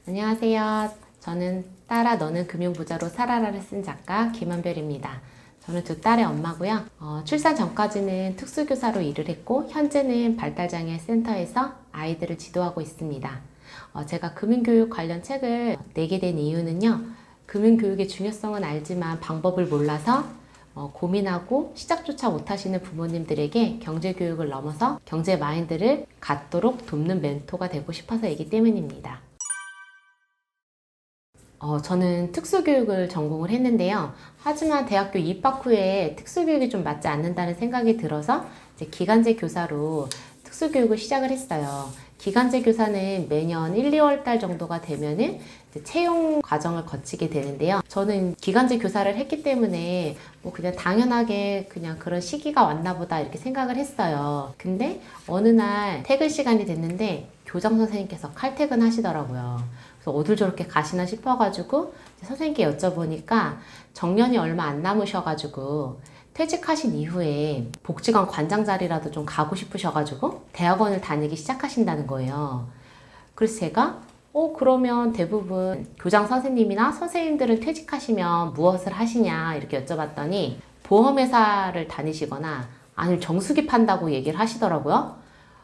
안녕하세요. 저는 딸아 너는 금융부자로 살아라를 쓴 작가 김한별입니다. 저는 두 딸의 엄마고요. 출산 전까지는 특수교사로 일을 했고 현재는 발달장애 센터에서 아이들을 지도하고 있습니다. 제가 금융교육 관련 책을 내게 된 이유는요. 금융교육의 중요성은 알지만 방법을 몰라서 고민하고 시작조차 못하시는 부모님들에게 경제교육을 넘어서 경제 마인드를 갖도록 돕는 멘토가 되고 싶어서이기 때문입니다. 저는 특수교육을 전공을 했는데요. 하지만 대학교 입학 후에 특수교육이 좀 맞지 않는다는 생각이 들어서 이제 기간제 교사로 특수교육을 시작을 했어요. 기간제 교사는 매년 1, 2월 달 정도가 되면은 이제 채용 과정을 거치게 되는데요. 저는 기간제 교사를 했기 때문에 뭐 그냥 당연하게 그냥 그런 시기가 왔나 보다 이렇게 생각을 했어요. 근데 어느 날 퇴근 시간이 됐는데 교장 선생님께서 칼퇴근 하시더라고요. 그래서 어딜 저렇게 가시나 싶어가지고 선생님께 여쭤보니까 정년이 얼마 안 남으셔가지고 퇴직하신 이후에 복지관 관장 자리라도 좀 가고 싶으셔가지고 대학원을 다니기 시작하신다는 거예요. 그래서 제가 그러면 대부분 교장 선생님이나 선생님들은 퇴직하시면 무엇을 하시냐 이렇게 여쭤봤더니 보험회사를 다니시거나 아니면 정수기 판다고 얘기를 하시더라고요.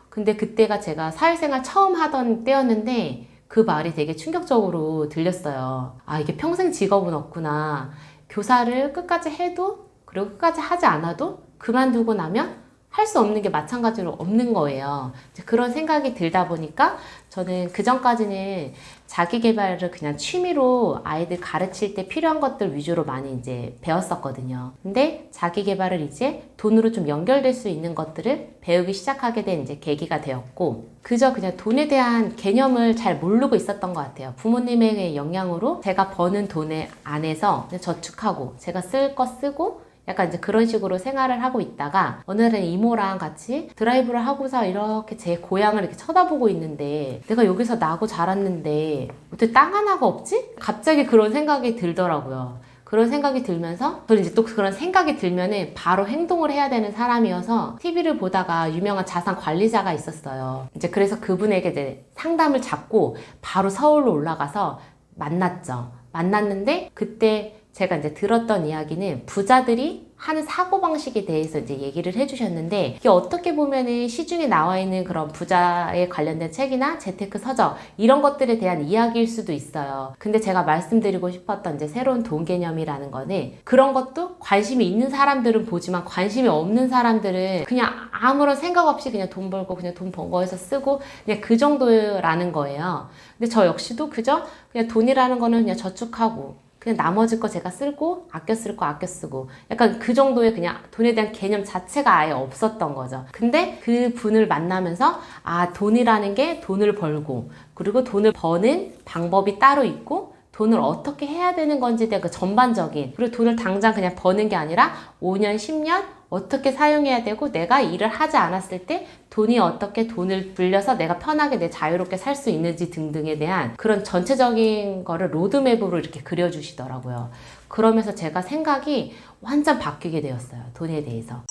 근데 그때가 제가 사회생활 처음 하던 때였는데 그 말이 되게 충격적으로 들렸어요. 아, 이게 평생 직업은 없구나. 교사를 끝까지 해도 그리고 끝까지 하지 않아도 그만두고 나면 할 수 없는 게 마찬가지로 없는 거예요. 이제 그런 생각이 들다 보니까 저는 그 전까지는 자기 개발을 그냥 취미로 아이들 가르칠 때 필요한 것들 위주로 많이 이제 배웠었거든요. 근데 자기 개발을 이제 돈으로 좀 연결될 수 있는 것들을 배우기 시작하게 된 이제 계기가 되었고, 그저 그냥 돈에 대한 개념을 잘 모르고 있었던 것 같아요. 부모님의 영향으로 제가 버는 돈에 안에서 저축하고 제가 쓸 거 쓰고 약간 이제 그런 식으로 생활을 하고 있다가 어느 날은 이모랑 같이 드라이브를 하고서 이렇게 제 고향을 이렇게 쳐다보고 있는데 내가 여기서 나고 자랐는데 어떻게 땅 하나가 없지? 갑자기 그런 생각이 들더라고요. 그런 생각이 들면서 저는 이제 또 그런 생각이 들면은 바로 행동을 해야 되는 사람이어서 TV를 보다가 유명한 자산 관리자가 있었어요. 이제 그래서 그분에게 이제 상담을 잡고 바로 서울로 올라가서 만났죠. 만났는데 그때 제가 이제 들었던 이야기는 부자들이 하는 사고방식에 대해서 이제 얘기를 해주셨는데, 이게 어떻게 보면은 시중에 나와 있는 그런 부자에 관련된 책이나 재테크 서적 이런 것들에 대한 이야기일 수도 있어요. 근데 제가 말씀드리고 싶었던 이제 새로운 돈 개념이라는 거는 그런 것도 관심이 있는 사람들은 보지만 관심이 없는 사람들은 그냥 아무런 생각 없이 그냥 돈 벌고 그냥 돈 번 거에서 쓰고 그냥 그 정도라는 거예요. 근데 저 역시도 그저 그냥 돈이라는 거는 그냥 저축하고 그냥 나머지 거 제가 쓰고 아껴 쓸 거 아껴 쓰고 약간 그 정도의 그냥 돈에 대한 개념 자체가 아예 없었던 거죠. 근데 그 분을 만나면서 아, 돈이라는 게 돈을 벌고 그리고 돈을 버는 방법이 따로 있고 돈을 어떻게 해야 되는 건지에 대한 그 전반적인, 그리고 돈을 당장 그냥 버는 게 아니라 5년, 10년 어떻게 사용해야 되고 내가 일을 하지 않았을 때 돈이 어떻게 돈을 불려서 내가 편하게 내 자유롭게 살 수 있는지 등등에 대한 그런 전체적인 거를 로드맵으로 이렇게 그려주시더라고요. 그러면서 제가 생각이 완전 바뀌게 되었어요. 돈에 대해서.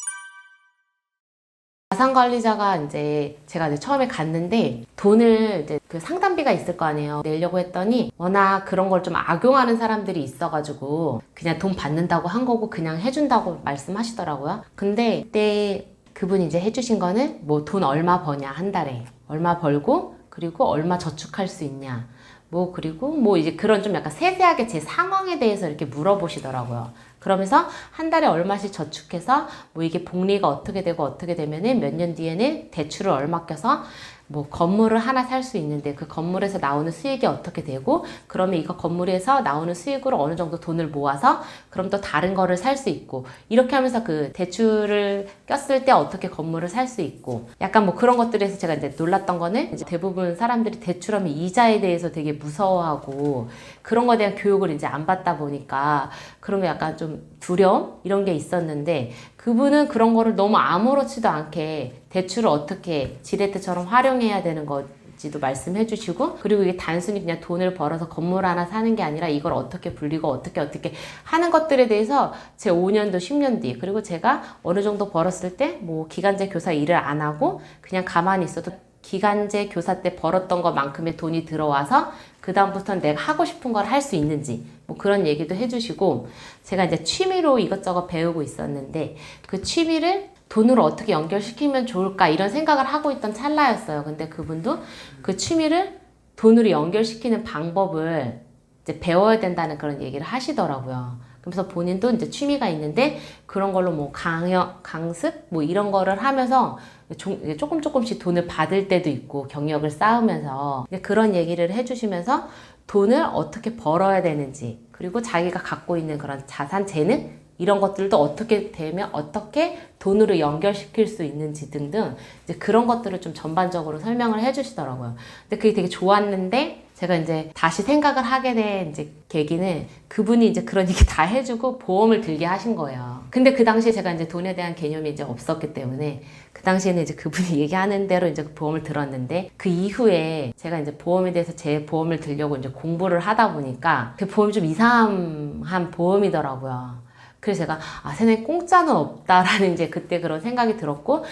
자산관리자가 이제 제가 이제 처음에 갔는데 돈을 이제 그 상담비가 있을 거 아니에요. 내려고 했더니 워낙 그런 걸 좀 악용하는 사람들이 있어가지고 그냥 돈 받는다고 한 거고 그냥 해준다고 말씀하시더라고요. 근데 그때 그분이 이제 해주신 거는 뭐 돈 얼마 버냐, 한 달에 얼마 벌고 그리고 얼마 저축할 수 있냐, 뭐 그리고 뭐 이제 그런 좀 약간 세세하게 제 상황에 대해서 이렇게 물어보시더라고요. 그러면서 한 달에 얼마씩 저축해서 뭐 이게 복리가 어떻게 되고 어떻게 되면은 몇 년 뒤에는 대출을 얼마 껴서 뭐 건물을 하나 살 수 있는데 그 건물에서 나오는 수익이 어떻게 되고 그러면 이거 건물에서 나오는 수익으로 어느 정도 돈을 모아서 그럼 또 다른 거를 살 수 있고 이렇게 하면서 그 대출을 꼈을 때 어떻게 건물을 살 수 있고 약간 뭐 그런 것들에서 제가 이제 놀랐던 거는 이제 대부분 사람들이 대출하면 이자에 대해서 되게 무서워하고 그런 거에 대한 교육을 이제 안 받다 보니까 그런 게 약간 좀 두려움 이런 게 있었는데 그분은 그런 거를 너무 아무렇지도 않게 대출을 어떻게 지렛대처럼 활용해야 되는 건지도 말씀해 주시고, 그리고 이게 단순히 그냥 돈을 벌어서 건물 하나 사는 게 아니라 이걸 어떻게 불리고 어떻게 하는 것들에 대해서 제 5년도 10년 뒤, 그리고 제가 어느 정도 벌었을 때 뭐 기간제 교사 일을 안 하고 그냥 가만히 있어도 기간제 교사 때 벌었던 것만큼의 돈이 들어와서 그 다음부터는 내가 하고 싶은 걸 할 수 있는지 뭐 그런 얘기도 해주시고, 제가 이제 취미로 이것저것 배우고 있었는데 그 취미를 돈으로 어떻게 연결시키면 좋을까 이런 생각을 하고 있던 찰나였어요. 근데 그분도 그 취미를 돈으로 연결시키는 방법을 이제 배워야 된다는 그런 얘기를 하시더라고요. 그래서 본인도 이제 취미가 있는데 그런 걸로 뭐 강습 뭐 이런 거를 하면서 조금씩 돈을 받을 때도 있고 경력을 쌓으면서 그런 얘기를 해주시면서 돈을 어떻게 벌어야 되는지, 그리고 자기가 갖고 있는 그런 자산, 재능 이런 것들도 어떻게 되면 어떻게 돈으로 연결시킬 수 있는지 등등 이제 그런 것들을 좀 전반적으로 설명을 해주시더라고요. 근데 그게 되게 좋았는데 제가 이제 다시 생각을 하게 된 이제 계기는 그분이 이제 그런 얘기 다 해주고 보험을 들게 하신 거예요. 근데 그 당시에 제가 이제 돈에 대한 개념이 이제 없었기 때문에 그 당시에는 이제 그분이 얘기하는 대로 이제 보험을 들었는데, 그 이후에 제가 이제 보험에 대해서 제 보험을 들려고 이제 공부를 하다 보니까 그 보험이 좀 이상한 보험이더라고요. 그래서 제가 세상에 공짜는 없다라는 이제 그때 그런 생각이 들었고,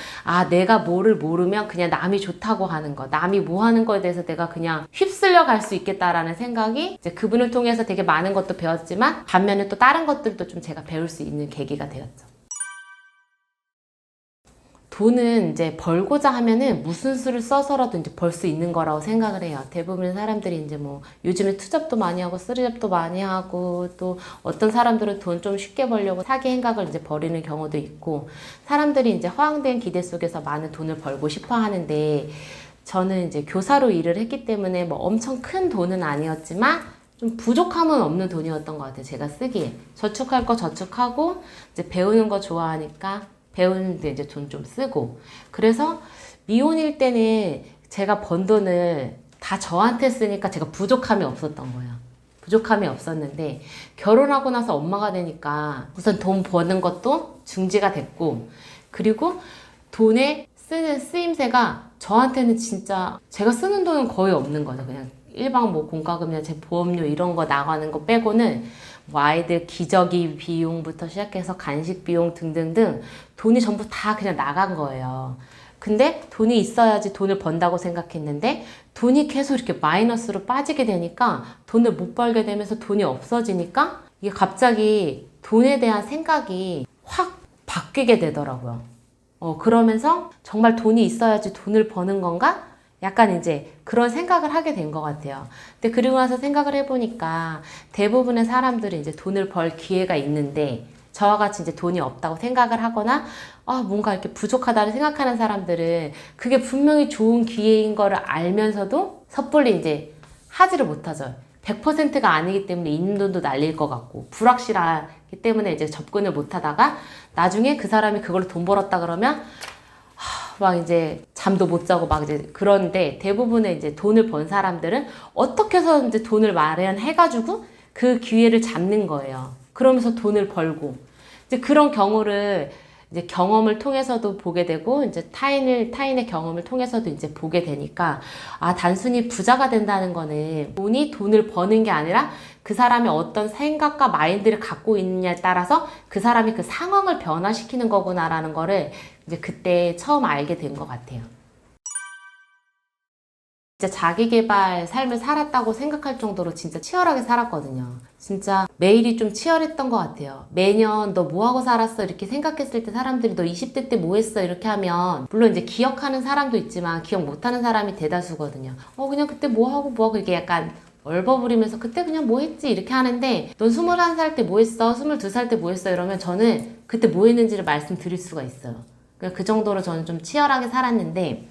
내가 뭐를 모르면 그냥 남이 좋다고 하는 거, 남이 뭐 하는 거에 대해서 내가 그냥 휩쓸려 갈 수 있겠다라는 생각이 이제 그분을 통해서 되게 많은 것도 배웠지만 반면에 또 다른 것들도 좀 제가 배울 수 있는 계기가 되었죠. 돈은 이제 벌고자 하면은 무슨 수를 써서라도 이제 벌 수 있는 거라고 생각을 해요. 대부분의 사람들이 이제 뭐 요즘에 투잡도 많이 하고 쓰리잡도 많이 하고, 또 어떤 사람들은 돈 좀 쉽게 벌려고 사기 행각을 이제 벌이는 경우도 있고, 사람들이 이제 허황된 기대 속에서 많은 돈을 벌고 싶어 하는데, 저는 이제 교사로 일을 했기 때문에 뭐 엄청 큰 돈은 아니었지만 좀 부족함은 없는 돈이었던 것 같아요. 제가 쓰기에 저축할 거 저축하고 이제 배우는 거 좋아하니까 배우는데 이제 돈 좀 쓰고, 그래서 미혼일 때는 제가 번 돈을 다 저한테 쓰니까 제가 부족함이 없었던 거예요. 부족함이 없었는데 결혼하고 나서 엄마가 되니까 우선 돈 버는 것도 중지가 됐고, 그리고 돈에 쓰는 쓰임새가 저한테는 진짜 제가 쓰는 돈은 거의 없는 거죠. 그냥 일반 뭐 공과금이나 제 보험료 이런 거 나가는 거 빼고는 뭐 아이들 기저귀 비용부터 시작해서 간식 비용 등등등 돈이 전부 다 그냥 나간 거예요. 근데 돈이 있어야지 돈을 번다고 생각했는데 돈이 계속 이렇게 마이너스로 빠지게 되니까 돈을 못 벌게 되면서 돈이 없어지니까 이게 갑자기 돈에 대한 생각이 확 바뀌게 되더라고요. 그러면서 정말 돈이 있어야지 돈을 버는 건가? 약간 이제 그런 생각을 하게 된 것 같아요. 근데 그리고 나서 생각을 해보니까 대부분의 사람들이 이제 돈을 벌 기회가 있는데 저와 같이 이제 돈이 없다고 생각을 하거나 뭔가 이렇게 부족하다고 생각하는 사람들은 그게 분명히 좋은 기회인 거를 알면서도 섣불리 이제 하지를 못하죠. 100%가 아니기 때문에 있는 돈도 날릴 것 같고 불확실하기 때문에 이제 접근을 못 하다가 나중에 그 사람이 그걸로 돈 벌었다 그러면 막 이제 잠도 못 자고 막 이제 그런데, 대부분의 이제 돈을 번 사람들은 어떻게 해서 이제 돈을 마련해가지고 그 기회를 잡는 거예요. 그러면서 돈을 벌고 이제 그런 경우를 이제 경험을 통해서도 보게 되고 이제 타인의 경험을 통해서도 이제 보게 되니까 단순히 부자가 된다는 거는 돈이 돈을 버는 게 아니라 그 사람이 어떤 생각과 마인드를 갖고 있느냐에 따라서 그 사람이 그 상황을 변화시키는 거구나라는 거를 이제 그때 처음 알게 된 것 같아요. 진짜 자기계발 삶을 살았다고 생각할 정도로 진짜 치열하게 살았거든요. 진짜 매일이 좀 치열했던 것 같아요. 매년 너 뭐하고 살았어? 이렇게 생각했을 때 사람들이 너 20대 때 뭐 했어? 이렇게 하면 물론 이제 기억하는 사람도 있지만 기억 못하는 사람이 대다수거든요. 그냥 그때 뭐하고 이렇게 약간 얼버무리면서 그때 그냥 뭐 했지? 이렇게 하는데 넌 21살 때 뭐 했어? 22살 때 뭐 했어? 이러면 저는 그때 뭐 했는지를 말씀드릴 수가 있어요. 그 정도로 저는 좀 치열하게 살았는데,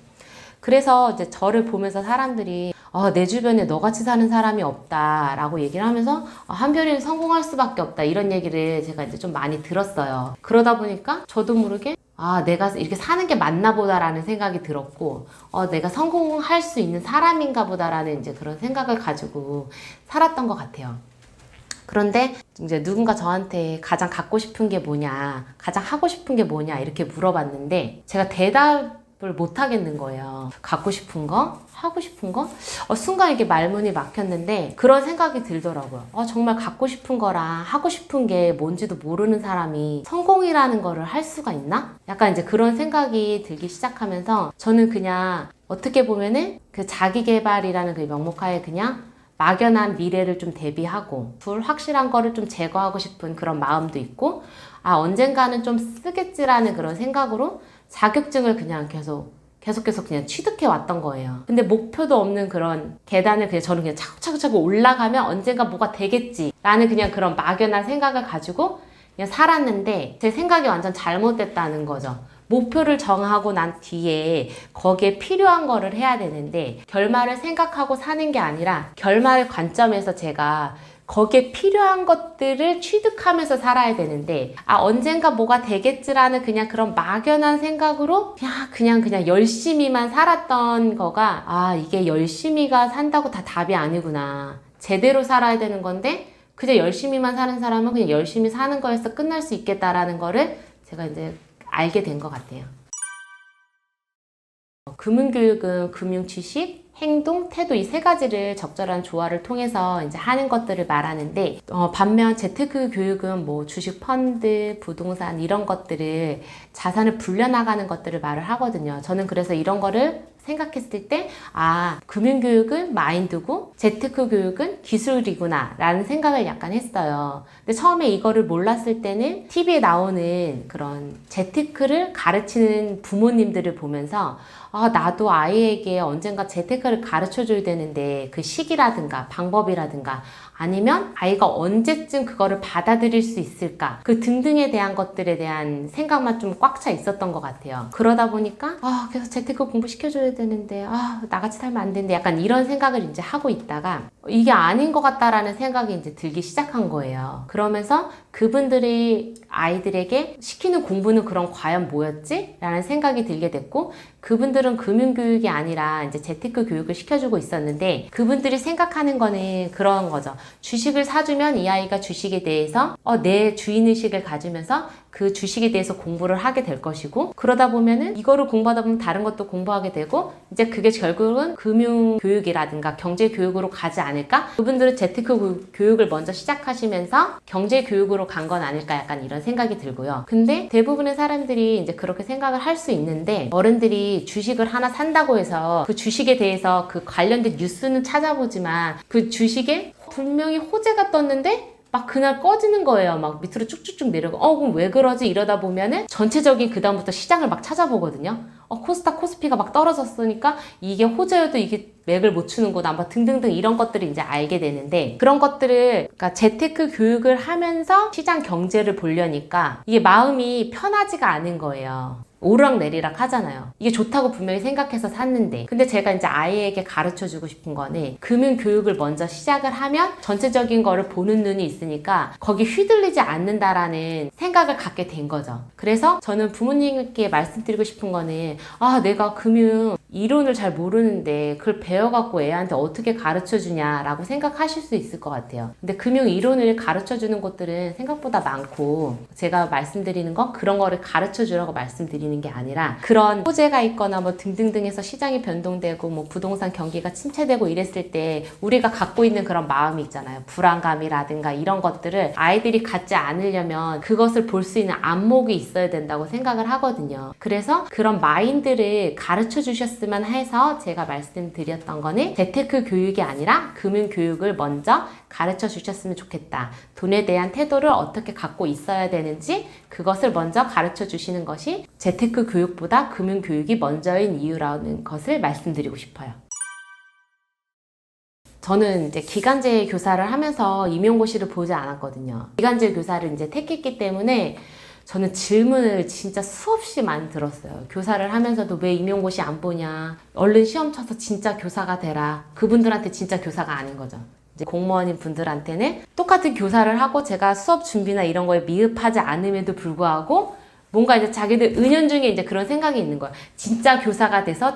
그래서 이제 저를 보면서 사람들이 내 주변에 너같이 사는 사람이 없다라고 얘기를 하면서 한별이는 성공할 수밖에 없다 이런 얘기를 제가 이제 좀 많이 들었어요. 그러다 보니까 저도 모르게 내가 이렇게 사는 게 맞나 보다라는 생각이 들었고 내가 성공할 수 있는 사람인가 보다라는 이제 그런 생각을 가지고 살았던 것 같아요. 그런데 이제 누군가 저한테 가장 갖고 싶은 게 뭐냐, 가장 하고 싶은 게 뭐냐 이렇게 물어봤는데 제가 대답을 대답을 못 하겠는 거예요. 갖고 싶은 거, 하고 싶은 거? 순간 이게 말문이 막혔는데 그런 생각이 들더라고요. 정말 갖고 싶은 거랑 하고 싶은 게 뭔지도 모르는 사람이 성공이라는 거를 할 수가 있나? 약간 이제 그런 생각이 들기 시작하면서 저는 그냥 어떻게 보면은 그 자기계발이라는 그 명목하에 그냥 막연한 미래를 좀 대비하고 불확실한 거를 좀 제거하고 싶은 그런 마음도 있고 언젠가는 좀 쓰겠지라는 그런 생각으로 자격증을 그냥 계속 그냥 취득해 왔던 거예요. 근데 목표도 없는 그런 계단을 그냥 저는 그냥 차곡차곡 올라가면 언젠가 뭐가 되겠지라는 그냥 그런 막연한 생각을 가지고 그냥 살았는데 제 생각이 완전 잘못됐다는 거죠. 목표를 정하고 난 뒤에 거기에 필요한 거를 해야 되는데 결말을 생각하고 사는 게 아니라 결말 관점에서 제가 거기에 필요한 것들을 취득하면서 살아야 되는데 언젠가 뭐가 되겠지라는 그냥 그런 막연한 생각으로 그냥 열심히만 살았던 거가 이게 열심히가 산다고 다 답이 아니구나. 제대로 살아야 되는 건데 그냥 열심히만 사는 사람은 그냥 열심히 사는 거에서 끝날 수 있겠다라는 거를 제가 이제 알게 된 것 같아요. 금융교육은 금융지식, 행동, 태도 이 세 가지를 적절한 조화를 통해서 이제 하는 것들을 말하는데 반면 재테크 교육은 뭐 주식 펀드, 부동산 이런 것들을 자산을 불려나가는 것들을 말을 하거든요. 저는 그래서 이런 거를 생각했을 때 금융교육은 마인드고 재테크 교육은 기술이구나 라는 생각을 약간 했어요. 근데 처음에 이거를 몰랐을 때는 TV에 나오는 그런 재테크를 가르치는 부모님들을 보면서 나도 아이에게 언젠가 재테크를 가르쳐줘야 되는데 그 시기라든가 방법이라든가 아니면 아이가 언제쯤 그거를 받아들일 수 있을까 그 등등에 대한 것들에 대한 생각만 좀 꽉 차 있었던 것 같아요. 그러다 보니까 계속 재테크 공부 시켜줘야 되는데 나같이 살면 안 되는데 약간 이런 생각을 이제 하고 있다가 이게 아닌 것 같다라는 생각이 이제 들기 시작한 거예요. 그러면서 그분들이 아이들에게 시키는 공부는 그럼 과연 뭐였지? 라는 생각이 들게 됐고 그분들은 금융교육이 아니라 이제 재테크 교육을 시켜주고 있었는데 그분들이 생각하는 거는 그런 거죠. 주식을 사주면 이 아이가 주식에 대해서 내 주인의식을 가지면서 그 주식에 대해서 공부를 하게 될 것이고 그러다 보면은 이거를 공부하다 보면 다른 것도 공부하게 되고 이제 그게 결국은 금융교육이라든가 경제교육으로 가지 않을까? 그분들은 재테크 교육을 먼저 시작하시면서 경제교육으로 간 건 아닐까 약간 이런 생각이 들고요. 근데 대부분의 사람들이 이제 그렇게 생각을 할 수 있는데 어른들이 주식을 하나 산다고 해서 그 주식에 대해서 그 관련된 뉴스는 찾아보지만 그 주식에 분명히 호재가 떴는데 막 그날 꺼지는 거예요. 막 밑으로 쭉쭉쭉 내려가. 그럼 왜 그러지? 이러다 보면은 전체적인 그다음부터 시장을 막 찾아보거든요. 코스닥, 코스피가 막 떨어졌으니까 이게 호재여도 이게 맥을 못 추는구나. 막 등등등 이런 것들을 이제 알게 되는데 그런 것들을 그러니까 재테크 교육을 하면서 시장 경제를 보려니까 이게 마음이 편하지가 않은 거예요. 오르락내리락 하잖아요. 이게 좋다고 분명히 생각해서 샀는데 근데 제가 이제 아이에게 가르쳐주고 싶은 거는 금융교육을 먼저 시작을 하면 전체적인 거를 보는 눈이 있으니까 거기 휘둘리지 않는다라는 생각을 갖게 된 거죠. 그래서 저는 부모님께 말씀드리고 싶은 거는 내가 금융 이론을 잘 모르는데 그걸 배워갖고 애한테 어떻게 가르쳐주냐라고 생각하실 수 있을 것 같아요. 근데 금융 이론을 가르쳐주는 곳들은 생각보다 많고 제가 말씀드리는 건 그런 거를 가르쳐주라고 말씀드리는 게 아니라 그런 호재가 있거나 뭐 등등등 해서 시장이 변동되고 뭐 부동산 경기가 침체되고 이랬을 때 우리가 갖고 있는 그런 마음이 있잖아요. 불안감이라든가 이런 것들을 아이들이 갖지 않으려면 그것을 볼 수 있는 안목이 있어야 된다고 생각을 하거든요. 그래서 그런 마인드를 가르쳐 주셨으면 해서 제가 말씀드렸던 거는 재테크 교육이 아니라 금융 교육을 먼저 가르쳐 주셨으면 좋겠다. 돈에 대한 태도를 어떻게 갖고 있어야 되는지 그것을 먼저 가르쳐 주시는 것이 재테크 교육보다 금융 교육이 먼저인 이유라는 것을 말씀드리고 싶어요. 저는 이제 기간제 교사를 하면서 임용고시를 보지 않았거든요. 기간제 교사를 이제 택했기 때문에 저는 질문을 진짜 수없이 많이 들었어요. 교사를 하면서도 왜 임용고시 안 보냐. 얼른 시험 쳐서 진짜 교사가 되라. 그분들한테 진짜 교사가 아닌 거죠. 이제 공무원인 분들한테는 똑같은 교사를 하고 제가 수업 준비나 이런 거에 미흡하지 않음에도 불구하고 뭔가 이제 자기들 은연중에 이제 그런 생각이 있는 거예요. 진짜 교사가 돼서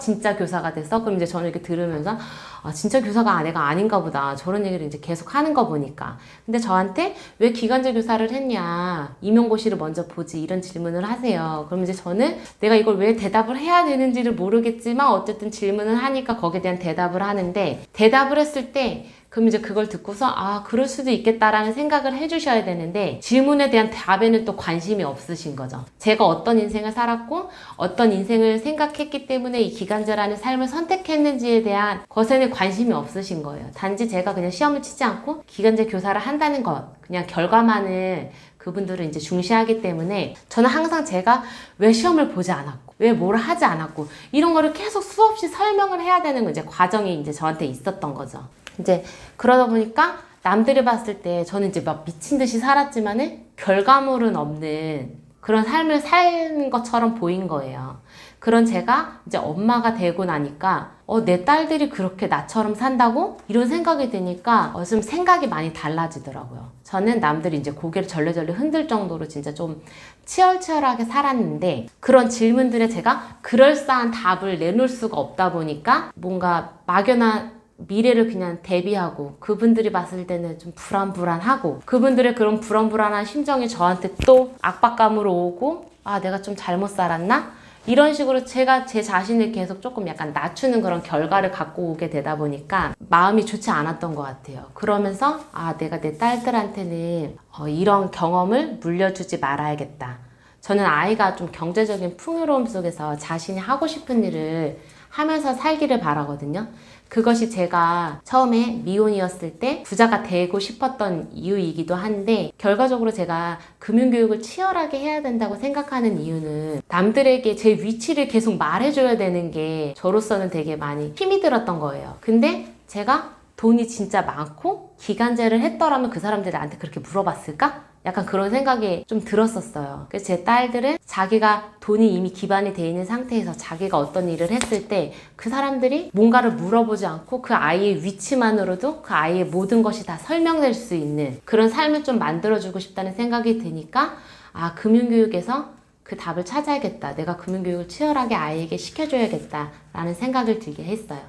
그럼 이제 저는 이렇게 들으면서 아, 진짜 교사가 내가 아닌가 보다. 저런 얘기를 이제 계속 하는 거 보니까. 근데 저한테 왜 기간제 교사를 했냐, 임용고시를 먼저 보지, 이런 질문을 하세요. 그럼 이제 저는 내가 이걸 왜 대답을 해야 되는지를 모르겠지만 어쨌든 질문을 하니까 거기에 대한 대답을 하는데, 대답을 했을 때 그럼 이제 그걸 듣고서 아, 그럴 수도 있겠다라는 생각을 해주셔야 되는데, 질문에 대한 답에는 또 관심이 없으신 거죠. 제가 어떤 인생을 살았고 어떤 인생을 생각했기 때문에 이 기간제라는 삶을 선택했는지에 대한 것에는 관심이 없으신 거예요. 단지 제가 그냥 시험을 치지 않고 기간제 교사를 한다는 것, 그냥 결과만을 그분들은 이제 중시하기 때문에, 저는 항상 제가 왜 시험을 보지 않았고 왜 뭘 하지 않았고 이런 거를 계속 수없이 설명을 해야 되는 이제 과정이 이제 저한테 있었던 거죠. 이제 그러다 보니까 남들이 봤을 때 저는 이제 막 미친 듯이 살았지만은 결과물은 없는 그런 삶을 산 것처럼 보인 거예요. 그런 제가 이제 엄마가 되고 나니까 내 딸들이 그렇게 나처럼 산다고? 이런 생각이 드니까 좀 생각이 많이 달라지더라고요. 저는 남들이 이제 고개를 절레절레 흔들 정도로 진짜 좀 치열치열하게 살았는데, 그런 질문들에 제가 그럴싸한 답을 내놓을 수가 없다 보니까 뭔가 막연한 미래를 그냥 대비하고, 그분들이 봤을 때는 좀 불안불안하고, 그분들의 그런 불안불안한 심정이 저한테 또 압박감으로 오고, 아, 내가 좀 잘못 살았나? 이런 식으로 제가 제 자신을 계속 조금 약간 낮추는 그런 결과를 갖고 오게 되다 보니까 마음이 좋지 않았던 것 같아요. 그러면서 아, 내가 내 딸들한테는 이런 경험을 물려주지 말아야겠다. 저는 아이가 좀 경제적인 풍요로움 속에서 자신이 하고 싶은 일을 하면서 살기를 바라거든요. 그것이 제가 처음에 미혼이었을 때 부자가 되고 싶었던 이유이기도 한데, 결과적으로 제가 금융교육을 치열하게 해야 된다고 생각하는 이유는 남들에게 제 위치를 계속 말해줘야 되는 게 저로서는 되게 많이 힘이 들었던 거예요. 근데 제가 돈이 진짜 많고 기간제를 했더라면 그 사람들이 나한테 그렇게 물어봤을까? 약간 그런 생각이 좀 들었었어요. 그래서 제 딸들은 자기가 돈이 이미 기반이 돼 있는 상태에서 자기가 어떤 일을 했을 때 그 사람들이 뭔가를 물어보지 않고 그 아이의 위치만으로도 그 아이의 모든 것이 다 설명될 수 있는 그런 삶을 좀 만들어주고 싶다는 생각이 드니까, 아, 금융교육에서 그 답을 찾아야겠다. 내가 금융교육을 치열하게 아이에게 시켜줘야겠다라는 생각을 들게 했어요.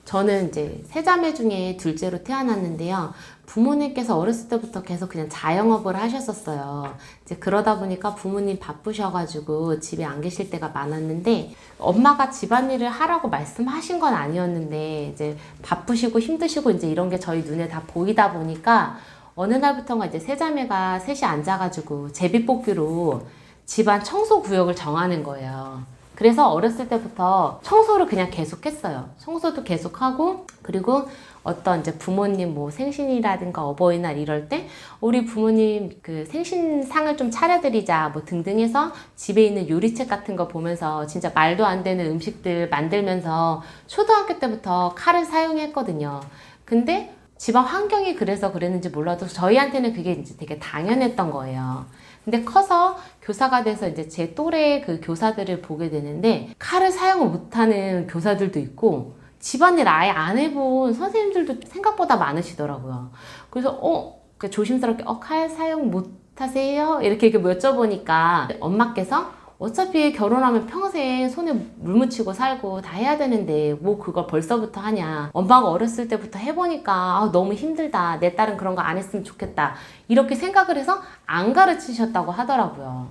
저는 이제 세 자매 중에 둘째로 태어났는데요. 부모님께서 어렸을 때부터 계속 그냥 자영업을 하셨었어요. 이제 그러다 보니까 부모님 바쁘셔가지고 집에 안 계실 때가 많았는데, 엄마가 집안일을 하라고 말씀하신 건 아니었는데 이제 바쁘시고 힘드시고 이제 이런 게 저희 눈에 다 보이다 보니까 어느 날부터가 이제 세 자매가 셋이 앉아가지고 제비뽑기로 집안 청소 구역을 정하는 거예요. 그래서 어렸을 때부터 청소를 그냥 계속했어요. 청소도 계속하고, 그리고 어떤 이제 부모님 뭐 생신이라든가 어버이날 이럴 때 우리 부모님 그 생신상을 좀 차려드리자 뭐 등등 해서 집에 있는 요리책 같은 거 보면서 진짜 말도 안 되는 음식들 만들면서 초등학교 때부터 칼을 사용했거든요. 근데 집안 환경이 그래서 그랬는지 몰라도 저희한테는 그게 이제 되게 당연했던 거예요. 근데 커서 교사가 돼서 이제 제 또래의 그 교사들을 보게 되는데, 칼을 사용을 못하는 교사들도 있고 집안일 아예 안 해본 선생님들도 생각보다 많으시더라고요. 그래서 조심스럽게 칼 사용 못하세요? 이렇게 여쭤보니까 엄마께서 어차피 결혼하면 평생 손에 물 묻히고 살고 다 해야 되는데 뭐 그걸 벌써부터 하냐. 엄마가 어렸을 때부터 해보니까 너무 힘들다. 내 딸은 그런 거 안 했으면 좋겠다. 이렇게 생각을 해서 안 가르치셨다고 하더라고요.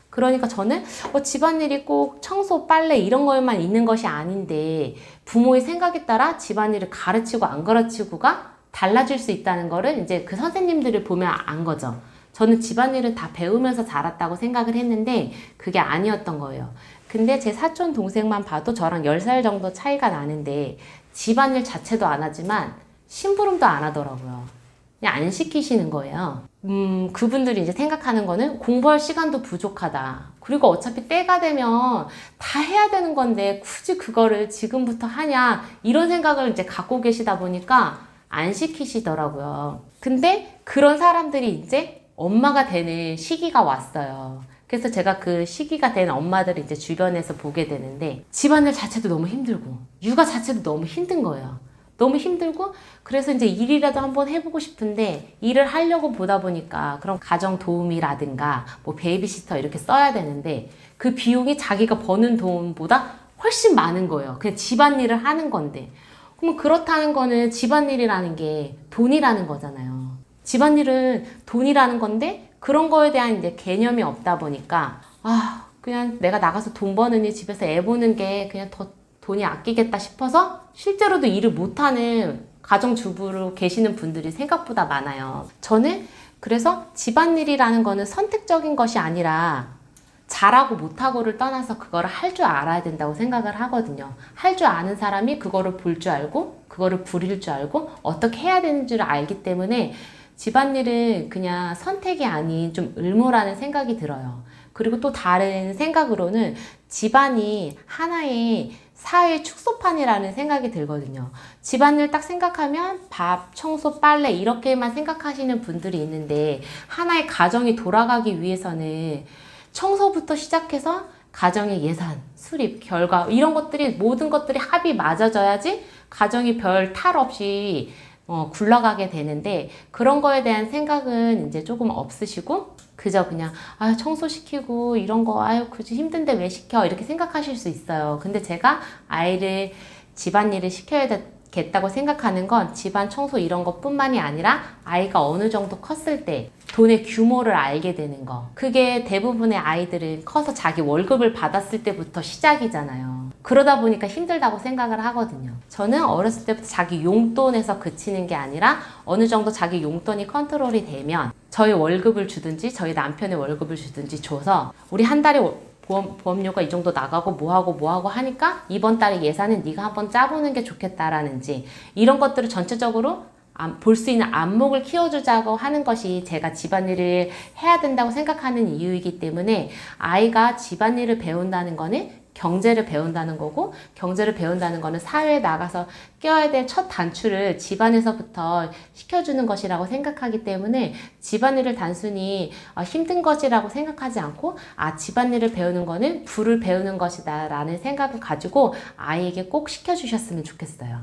그러니까 저는 집안일이 꼭 청소, 빨래 이런 거에만 있는 것이 아닌데 부모의 생각에 따라 집안일을 가르치고 안 가르치고가 달라질 수 있다는 거를 이제 그 선생님들을 보면 안 거죠. 저는 집안일을 다 배우면서 자랐다고 생각을 했는데 그게 아니었던 거예요. 근데 제 사촌 동생만 봐도 저랑 10살 정도 차이가 나는데 집안일 자체도 안 하지만 심부름도 안 하더라고요. 그냥 안 시키시는 거예요. 그분들이 이제 생각하는 거는 공부할 시간도 부족하다. 그리고 어차피 때가 되면 다 해야 되는 건데 굳이 그거를 지금부터 하냐, 이런 생각을 이제 갖고 계시다 보니까 안 시키시더라고요. 근데 그런 사람들이 이제 엄마가 되는 시기가 왔어요. 그래서 제가 그 시기가 된 엄마들을 이제 주변에서 보게 되는데 집안일 자체도 너무 힘들고 육아 자체도 너무 힘든 거예요. 너무 힘들고, 그래서 이제 일이라도 한번 해보고 싶은데 일을 하려고 보다 보니까 그런 가정 도우미라든가 뭐 베이비시터 이렇게 써야 되는데 그 비용이 자기가 버는 돈보다 훨씬 많은 거예요. 그냥 집안일을 하는 건데. 그럼 그렇다는 거는 집안일이라는 게 돈이라는 거잖아요. 집안일은 돈이라는 건데 그런 거에 대한 이제 개념이 없다 보니까 그냥 내가 나가서 돈 버느니 집에서 애 보는 게 그냥 더 돈이 아끼겠다 싶어서 실제로도 일을 못하는 가정주부로 계시는 분들이 생각보다 많아요. 저는 그래서 집안일이라는 거는 선택적인 것이 아니라 잘하고 못하고를 떠나서 그거를 할 줄 알아야 된다고 생각을 하거든요. 할 줄 아는 사람이 그거를 볼 줄 알고 그거를 부릴 줄 알고 어떻게 해야 되는 줄 알기 때문에 집안일은 그냥 선택이 아닌 좀 의무라는 생각이 들어요. 그리고 또 다른 생각으로는 집안이 하나의 사회의 축소판이라는 생각이 들거든요. 집안일 딱 생각하면 밥, 청소, 빨래 이렇게만 생각하시는 분들이 있는데 하나의 가정이 돌아가기 위해서는 청소부터 시작해서 가정의 예산, 수립, 결과 이런 것들이 모든 것들이 합이 맞아져야지 가정이 별 탈 없이 굴러가게 되는데 그런 거에 대한 생각은 이제 조금 없으시고 그저 그냥 청소시키고 이런 거 굳이 힘든데 왜 시켜 이렇게 생각하실 수 있어요. 근데 제가 아이를 집안일을 시켜야겠다고 생각하는 건 집안 청소 이런 것뿐만이 아니라 아이가 어느 정도 컸을 때 돈의 규모를 알게 되는 거. 그게 대부분의 아이들은 커서 자기 월급을 받았을 때부터 시작이잖아요. 그러다 보니까 힘들다고 생각을 하거든요. 저는 어렸을 때부터 자기 용돈에서 그치는 게 아니라 어느 정도 자기 용돈이 컨트롤이 되면 저희 월급을 주든지 저희 남편의 월급을 주든지 줘서 우리 한 달에 보험료가 이 정도 나가고 뭐하고 하니까 이번 달에 예산은 네가 한번 짜보는 게 좋겠다라는지 이런 것들을 전체적으로 볼 수 있는 안목을 키워주자고 하는 것이 제가 집안일을 해야 된다고 생각하는 이유이기 때문에 아이가 집안일을 배운다는 거는 경제를 배운다는 거고 경제를 배운다는 거는 사회에 나가서 껴야 될 첫 단추를 집안에서부터 시켜주는 것이라고 생각하기 때문에 집안일을 단순히 힘든 것이라고 생각하지 않고 집안일을 배우는 거는 부를 배우는 것이다 라는 생각을 가지고 아이에게 꼭 시켜주셨으면 좋겠어요.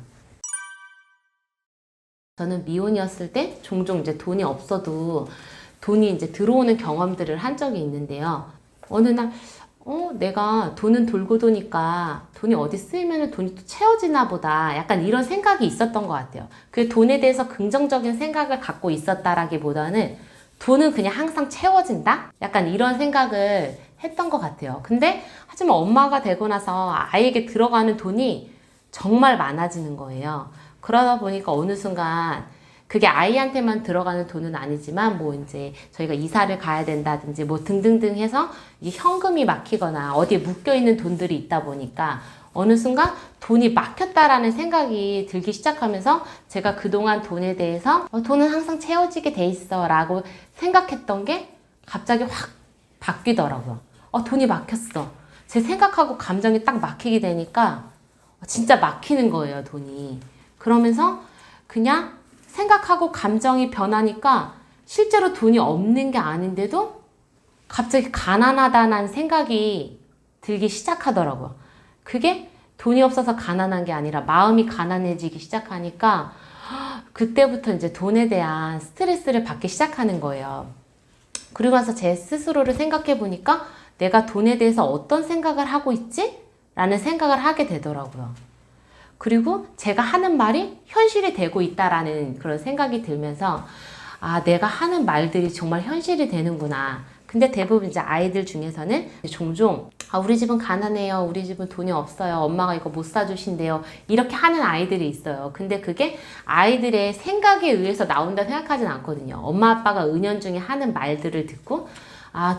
저는 미혼이었을 때 종종 이제 돈이 없어도 돈이 이제 들어오는 경험들을 한 적이 있는데요. 어느 날 내가 돈은 돌고 도니까 돈이 어디 쓰이면 돈이 또 채워지나 보다. 약간 이런 생각이 있었던 것 같아요. 그 돈에 대해서 긍정적인 생각을 갖고 있었다라기보다는 돈은 그냥 항상 채워진다? 약간 이런 생각을 했던 것 같아요. 근데 하지만 엄마가 되고 나서 아이에게 들어가는 돈이 정말 많아지는 거예요. 그러다 보니까 어느 순간 그게 아이한테만 들어가는 돈은 아니지만 뭐 이제 저희가 이사를 가야 된다든지 뭐 등등등 해서 이 현금이 막히거나 어디에 묶여있는 돈들이 있다 보니까 어느 순간 돈이 막혔다라는 생각이 들기 시작하면서 제가 그동안 돈에 대해서 돈은 항상 채워지게 돼 있어 라고 생각했던 게 갑자기 확 바뀌더라고요. 돈이 막혔어. 제 생각하고 감정이 딱 막히게 되니까 진짜 막히는 거예요, 돈이. 그러면서 그냥 생각하고 감정이 변하니까 실제로 돈이 없는 게 아닌데도 갑자기 가난하다는 생각이 들기 시작하더라고요. 그게 돈이 없어서 가난한 게 아니라 마음이 가난해지기 시작하니까 그때부터 이제 돈에 대한 스트레스를 받기 시작하는 거예요. 그리고 나서 제 스스로를 생각해 보니까 내가 돈에 대해서 어떤 생각을 하고 있지? 라는 생각을 하게 되더라고요. 그리고 제가 하는 말이 현실이 되고 있다라는 그런 생각이 들면서 내가 하는 말들이 정말 현실이 되는구나. 근데 대부분 이제 아이들 중에서는 종종 우리 집은 가난해요. 우리 집은 돈이 없어요. 엄마가 이거 못 사주신대요. 이렇게 하는 아이들이 있어요. 근데 그게 아이들의 생각에 의해서 나온다 생각하진 않거든요. 엄마 아빠가 은연중에 하는 말들을 듣고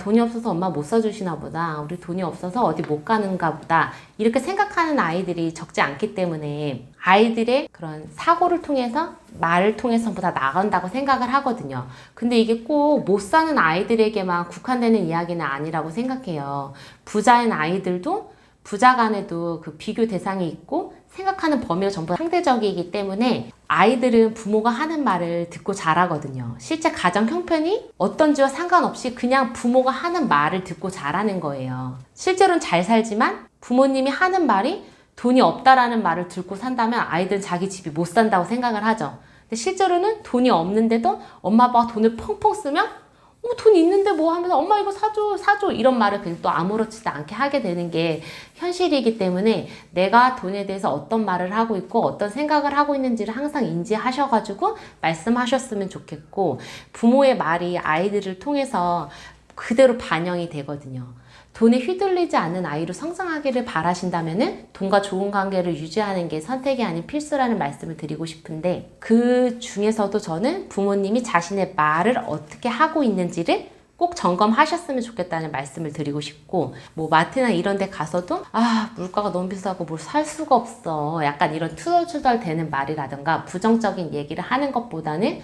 돈이 없어서 엄마 못 사주시나 보다. 우리 돈이 없어서 어디 못 가는가 보다. 이렇게 생각하는 아이들이 적지 않기 때문에 아이들의 그런 사고를 통해서 말을 통해서 보다 나간다고 생각을 하거든요. 근데 이게 꼭 못 사는 아이들에게만 국한되는 이야기는 아니라고 생각해요. 부자인 아이들도 부자 간에도 그 비교 대상이 있고 생각하는 범위가 전부 상대적이기 때문에 아이들은 부모가 하는 말을 듣고 자라거든요. 실제 가정 형편이 어떤지와 상관없이 그냥 부모가 하는 말을 듣고 자라는 거예요. 실제로는 잘 살지만 부모님이 하는 말이 돈이 없다라는 말을 듣고 산다면 아이들은 자기 집이 못 산다고 생각을 하죠. 근데 실제로는 돈이 없는데도 엄마 아빠가 돈을 펑펑 쓰면 돈이 있는데 뭐 하면서 엄마 이거 사줘 사줘 이런 말을 그냥 또 아무렇지도 않게 하게 되는 게 현실이기 때문에 내가 돈에 대해서 어떤 말을 하고 있고 어떤 생각을 하고 있는지를 항상 인지하셔가지고 말씀하셨으면 좋겠고, 부모의 말이 아이들을 통해서 그대로 반영이 되거든요. 돈에 휘둘리지 않는 아이로 성장하기를 바라신다면은 돈과 좋은 관계를 유지하는 게 선택이 아닌 필수라는 말씀을 드리고 싶은데, 그 중에서도 저는 부모님이 자신의 말을 어떻게 하고 있는지를 꼭 점검하셨으면 좋겠다는 말씀을 드리고 싶고, 뭐 마트나 이런 데 가서도 물가가 너무 비싸고 뭘 살 수가 없어, 약간 이런 투덜투덜 되는 말이라든가 부정적인 얘기를 하는 것보다는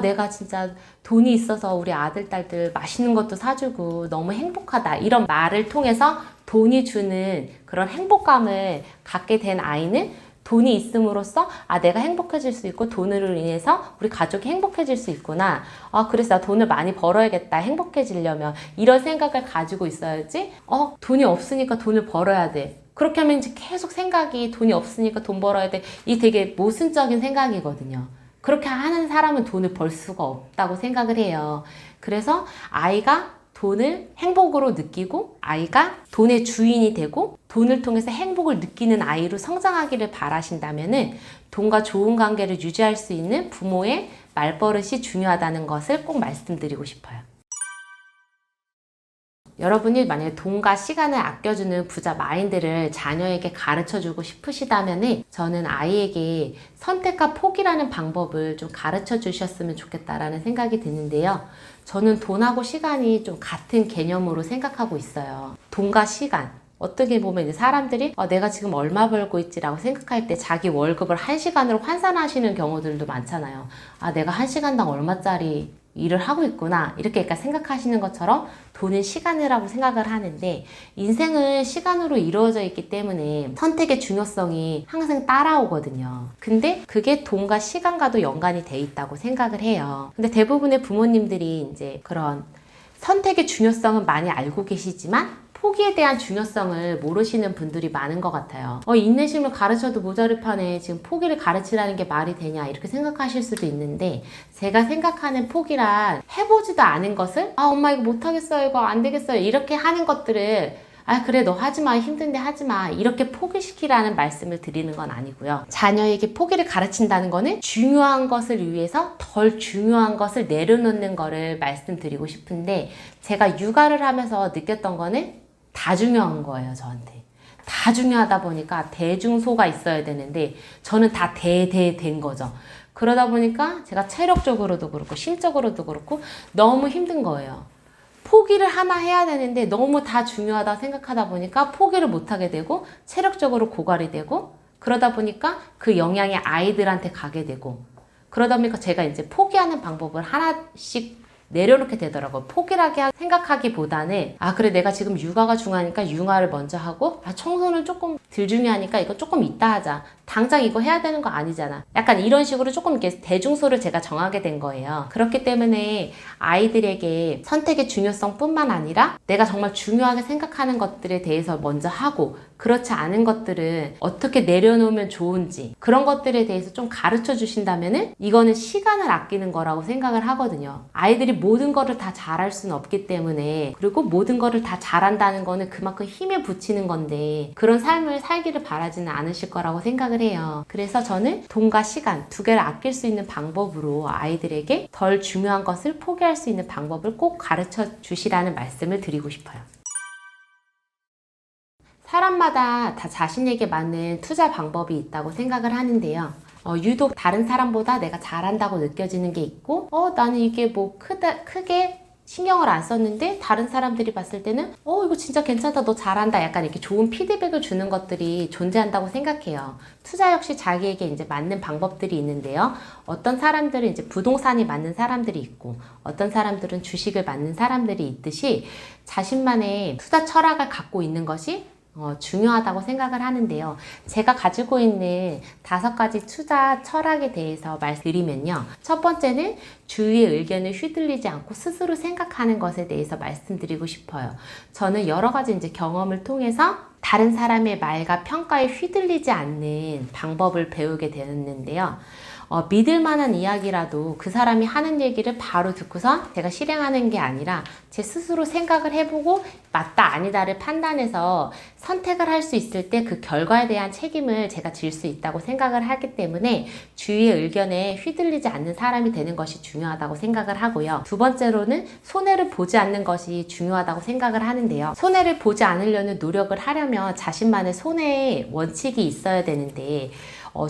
내가 진짜 돈이 있어서 우리 아들, 딸들 맛있는 것도 사주고 너무 행복하다, 이런 말을 통해서 돈이 주는 그런 행복감을 갖게 된 아이는 돈이 있음으로써 내가 행복해질 수 있고 돈으로 인해서 우리 가족이 행복해질 수 있구나. 그래서 나 돈을 많이 벌어야겠다, 행복해지려면. 이런 생각을 가지고 있어야지 돈이 없으니까 돈을 벌어야 돼, 그렇게 하면 이제 계속 생각이 돈이 없으니까 돈 벌어야 돼, 이 되게 모순적인 생각이거든요. 그렇게 하는 사람은 돈을 벌 수가 없다고 생각을 해요. 그래서 아이가 돈을 행복으로 느끼고 아이가 돈의 주인이 되고 돈을 통해서 행복을 느끼는 아이로 성장하기를 바라신다면은 돈과 좋은 관계를 유지할 수 있는 부모의 말버릇이 중요하다는 것을 꼭 말씀드리고 싶어요. 여러분이 만약에 돈과 시간을 아껴주는 부자 마인드를 자녀에게 가르쳐주고 싶으시다면 저는 아이에게 선택과 포기라는 방법을 좀 가르쳐 주셨으면 좋겠다라는 생각이 드는데요. 저는 돈하고 시간이 좀 같은 개념으로 생각하고 있어요. 돈과 시간. 어떻게 보면 이제 사람들이 내가 지금 얼마 벌고 있지라고 생각할 때 자기 월급을 1시간으로 환산하시는 경우들도 많잖아요. 내가 1시간당 얼마짜리 일을 하고 있구나, 이렇게 약간 생각하시는 것처럼 돈은 시간이라고 생각을 하는데, 인생은 시간으로 이루어져 있기 때문에 선택의 중요성이 항상 따라오거든요. 근데 그게 돈과 시간과도 연관이 돼 있다고 생각을 해요. 근데 대부분의 부모님들이 이제 그런 선택의 중요성은 많이 알고 계시지만 포기에 대한 중요성을 모르시는 분들이 많은 것 같아요. 인내심을 가르쳐도 모자를 파네, 지금 포기를 가르치라는 게 말이 되냐, 이렇게 생각하실 수도 있는데, 제가 생각하는 포기란 해보지도 않은 것을 엄마 이거 못하겠어요, 이거 안 되겠어요, 이렇게 하는 것들을 그래 너 하지마, 힘든데 하지마, 이렇게 포기시키라는 말씀을 드리는 건 아니고요. 자녀에게 포기를 가르친다는 거는 중요한 것을 위해서 덜 중요한 것을 내려놓는 거를 말씀드리고 싶은데, 제가 육아를 하면서 느꼈던 거는 다 중요한 거예요. 저한테 다 중요하다 보니까 대중소가 있어야 되는데 저는 다 대된 거죠. 그러다 보니까 제가 체력적으로도 그렇고 심적으로도 그렇고 너무 힘든 거예요. 포기를 하나 해야 되는데 너무 다 중요하다 생각하다 보니까 포기를 못하게 되고 체력적으로 고갈이 되고, 그러다 보니까 그 영향이 아이들한테 가게 되고, 그러다 보니까 제가 이제 포기하는 방법을 하나씩 내려놓게 되더라고요. 포기하게 생각하기보다는 그래 내가 지금 육아가 중요하니까 육아를 먼저 하고, 청소는 조금 덜 중요하니까 이거 조금 이따 하자, 당장 이거 해야 되는 거 아니잖아, 약간 이런 식으로 조금 이렇게 대중소를 제가 정하게 된 거예요. 그렇기 때문에 아이들에게 선택의 중요성 뿐만 아니라 내가 정말 중요하게 생각하는 것들에 대해서 먼저 하고, 그렇지 않은 것들은 어떻게 내려놓으면 좋은지, 그런 것들에 대해서 좀 가르쳐 주신다면은 이거는 시간을 아끼는 거라고 생각을 하거든요. 아이들이 모든 거를 다 잘할 수는 없기 때문에, 그리고 모든 거를 다 잘한다는 거는 그만큼 힘에 부치는 건데, 그런 삶을 살기를 바라지는 않으실 거라고 생각을 해요. 그래서 저는 돈과 시간 두 개를 아낄 수 있는 방법으로 아이들에게 덜 중요한 것을 포기할 수 있는 방법을 꼭 가르쳐 주시라는 말씀을 드리고 싶어요. 사람마다 다 자신에게 맞는 투자 방법이 있다고 생각을 하는데요. 유독 다른 사람보다 내가 잘한다고 느껴지는 게 있고, 나는 이게 뭐 크게 신경을 안 썼는데 다른 사람들이 봤을 때는 이거 진짜 괜찮다, 너 잘한다, 약간 이렇게 좋은 피드백을 주는 것들이 존재한다고 생각해요. 투자 역시 자기에게 이제 맞는 방법들이 있는데요. 어떤 사람들은 이제 부동산이 맞는 사람들이 있고, 어떤 사람들은 주식을 맞는 사람들이 있듯이 자신만의 투자 철학을 갖고 있는 것이 중요하다고 생각을 하는데요. 제가 가지고 있는 5가지 투자 철학에 대해서 말씀드리면요. 첫 번째는 주위의 의견을 휘둘리지 않고 스스로 생각하는 것에 대해서 말씀드리고 싶어요. 저는 여러 가지 이제 경험을 통해서 다른 사람의 말과 평가에 휘둘리지 않는 방법을 배우게 되었는데요. 믿을 만한 이야기라도 그 사람이 하는 얘기를 바로 듣고서 제가 실행하는 게 아니라 제 스스로 생각을 해보고 맞다 아니다를 판단해서 선택을 할 수 있을 때 그 결과에 대한 책임을 제가 질 수 있다고 생각을 하기 때문에 주위의 의견에 휘둘리지 않는 사람이 되는 것이 중요하다고 생각을 하고요. 두 번째로는 손해를 보지 않는 것이 중요하다고 생각을 하는데요. 손해를 보지 않으려는 노력을 하려면 자신만의 손해의 원칙이 있어야 되는데